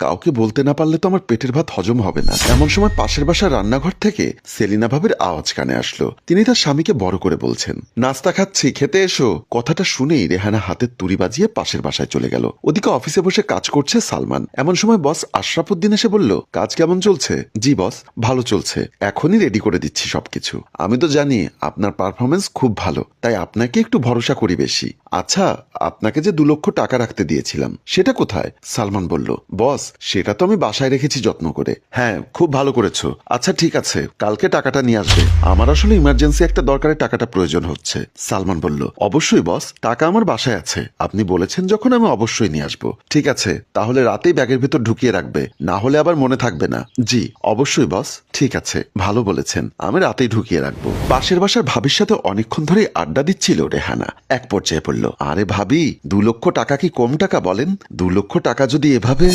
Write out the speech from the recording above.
কাউকে বলতে না পারলে তো আমার পেটের ভাত হজম হবে না। এমন সময় পাশের বাসার রান্নাঘর থেকে সেলিনা ভাবির আওয়াজ কানে আসলো। তিনি তার স্বামীকে বড় করে বলছেন, নাস্তা খাচ্ছি, খেতে এসো। কথাটা শুনেই রেহানা হাতের তুড়ি বাজিয়ে পাশের বাসায় চলে গেল। ওদিকে অফিসে বসে কাজ করছে সালমান। এমন সময় বস আশরাফুদ্দিন এসে বলল, কাজ কেমন চলছে? জি বস, ভালো চলছে, এখনই রেডি করে দিচ্ছি সবকিছু। আমি তো জানি আপনার পারফরমেন্স খুব ভালো, তাই আপনাকে একটু ভরসা করি বেশি। আচ্ছা, আপনাকে যে 2 লক্ষ টাকা রাখতে দিয়েছিলাম সেটা কোথায়? সালমান বলল, বস সেটা তো আমি বাসায় রেখেছি যত্ন করে। হ্যাঁ, খুব ভালো করেছো। আচ্ছা ঠিক আছে, কালকে টাকাটা নিয়ে আসবে। আমার আসলে ইমার্জেন্সি একটা দরকারে টাকাটা প্রয়োজন হচ্ছে। সালমান বলল, অবশ্যই বস, টাকা আমার বাসায় আছে, আপনি বলেছেন যখন আমি অবশ্যই নিয়ে আসবো। ঠিক আছে, তাহলে রাতেই ব্যাগের ভিতর ঢুকিয়ে রাখবে, না হলে আবার মনে থাকবে না। জি অবশ্যই বস। ঠিক আছে, ভালো বলেছেন, আমি রাতেই ঢুকিয়ে রাখবো। পাশের বাসার ভাবির সাথে অনেকক্ষণ ধরে আড্ডা দিচ্ছিল রেহানা। এক পর্যায়ে বলল, আরে ভাবি, 2 লক্ষ টাকা কি কম টাকা বলেন? 2 লক্ষ টাকা যদি এভাবে